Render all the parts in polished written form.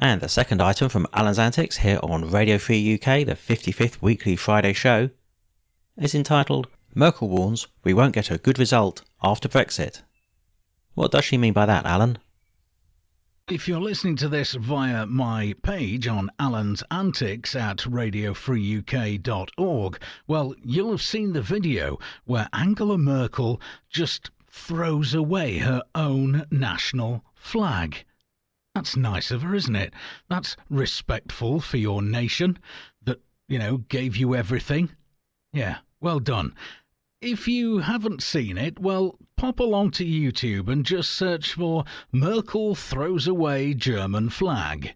And the second item from Alan's Antics here on Radio Free UK, the 55th weekly Friday show, is entitled Merkel warns we won't get a good result after Brexit. What does she mean by that, Alan? If you're listening to this via my page on Alan's Antics at RadioFreeUK.org, well, you'll have seen the video where Angela Merkel just throws away her own national flag. That's nice of her, isn't it? That's respectful for your nation that, gave you everything. Yeah, well done. If you haven't seen it, well, pop along to YouTube and just search for Merkel throws away German flag.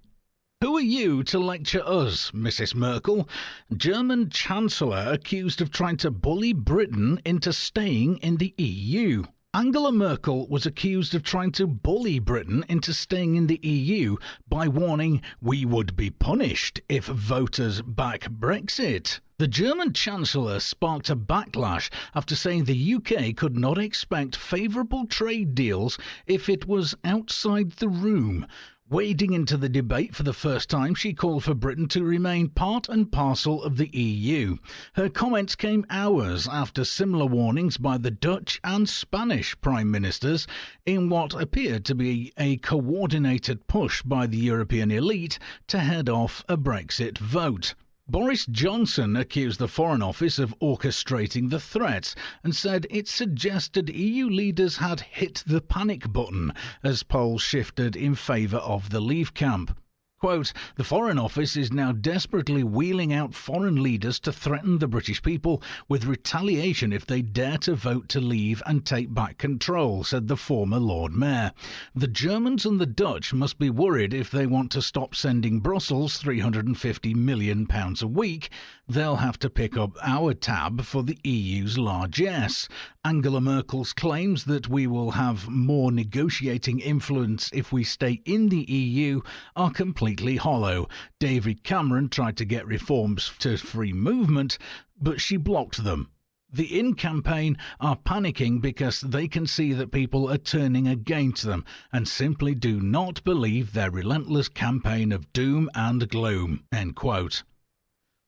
Who are you to lecture us, Mrs. Merkel? German chancellor accused of trying to bully Britain into staying in the EU. Angela Merkel was accused of trying to bully Britain into staying in the EU by warning we would be punished if voters back Brexit. The German Chancellor sparked a backlash after saying the UK could not expect favourable trade deals if it was outside the room. Wading into the debate for the first time, she called for Britain to remain part and parcel of the EU. Her comments came hours after similar warnings by the Dutch and Spanish Prime Ministers in what appeared to be a coordinated push by the European elite to head off a Brexit vote. Boris Johnson accused the Foreign Office of orchestrating the threats and said it suggested EU leaders had hit the panic button as polls shifted in favour of the Leave camp. Quote, the Foreign Office is now desperately wheeling out foreign leaders to threaten the British people with retaliation if they dare to vote to leave and take back control, said the former Lord Mayor. The Germans and the Dutch must be worried if they want to stop sending Brussels £350 million a week. They'll have to pick up our tab for the EU's largesse. Angela Merkel's claims that we will have more negotiating influence if we stay in the EU are completely hollow. David Cameron tried to get reforms to free movement, but she blocked them. The In campaign are panicking because they can see that people are turning against them and simply do not believe their relentless campaign of doom and gloom. End quote.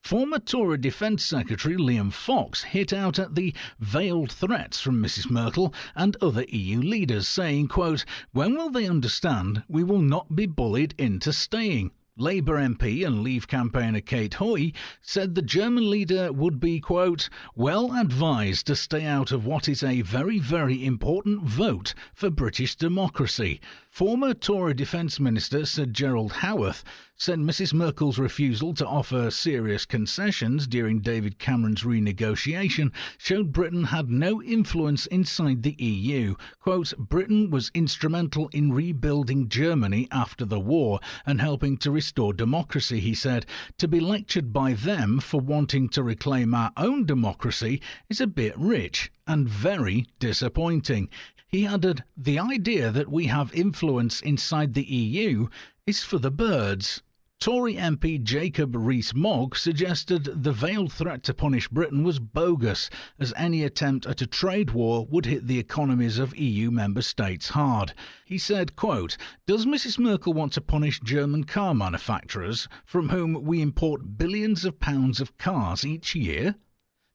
Former Tory Defence Secretary Liam Fox hit out at the veiled threats from Mrs Merkel and other EU leaders, saying, quote, when will they understand we will not be bullied into staying? Labour MP and Leave campaigner Kate Hoy said the German leader would be, quote, well advised to stay out of what is a very, very important vote for British democracy. Former Tory Defence Minister Sir Gerald Howarth said Mrs Merkel's refusal to offer serious concessions during David Cameron's renegotiation showed Britain had no influence inside the EU. Quote, Britain was instrumental in rebuilding Germany after the war and helping to restore democracy, he said. To be lectured by them for wanting to reclaim our own democracy is a bit rich and very disappointing. He added, the idea that we have influence inside the EU is for the birds. Tory MP Jacob Rees-Mogg suggested the veiled threat to punish Britain was bogus, as any attempt at a trade war would hit the economies of EU member states hard. He said, quote, does Mrs Merkel want to punish German car manufacturers from whom we import billions of pounds of cars each year?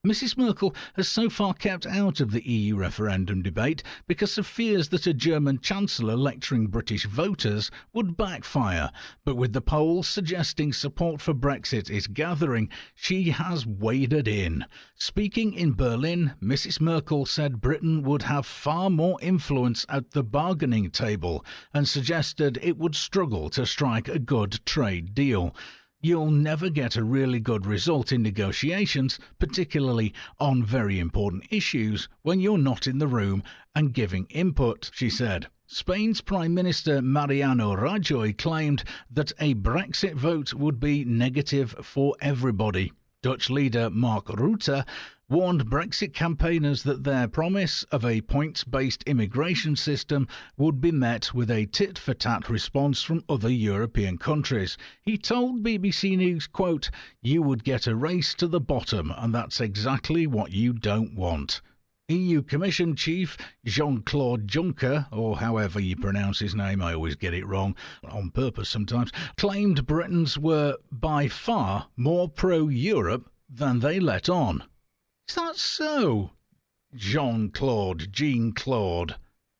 Mrs Merkel has so far kept out of the EU referendum debate because of fears that a German chancellor lecturing British voters would backfire. But with the polls suggesting support for Brexit is gathering, she has waded in. Speaking in Berlin, Mrs Merkel said Britain would have far more influence at the bargaining table and suggested it would struggle to strike a good trade deal. You'll never get a really good result in negotiations, particularly on very important issues, when you're not in the room and giving input, she said. Spain's Prime Minister Mariano Rajoy claimed that a Brexit vote would be negative for everybody. Dutch leader Mark Rutte warned Brexit campaigners that their promise of a points-based immigration system would be met with a tit-for-tat response from other European countries. He told BBC News, quote, you would get a race to the bottom, and that's exactly what you don't want. EU Commission Chief Jean-Claude Juncker, or however you pronounce his name, I always get it wrong, on purpose sometimes, claimed Britons were by far more pro-Europe than they let on. Is that so, Jean-Claude, Jean-Claude,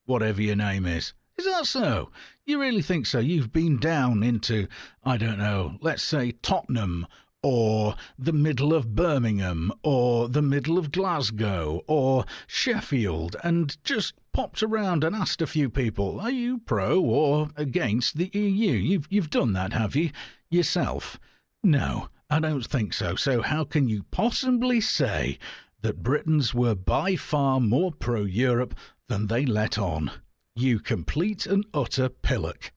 whatever your name is? Is that so? You really think so? You've been down into, I don't know, let's say Tottenham, or the middle of Birmingham, or the middle of Glasgow, or Sheffield, and just popped around and asked a few people, are you pro or against the EU? You've done that, have you, yourself? No, I don't think so. So how can you possibly say that Britons were by far more pro-Europe than they let on? You complete and utter pillock.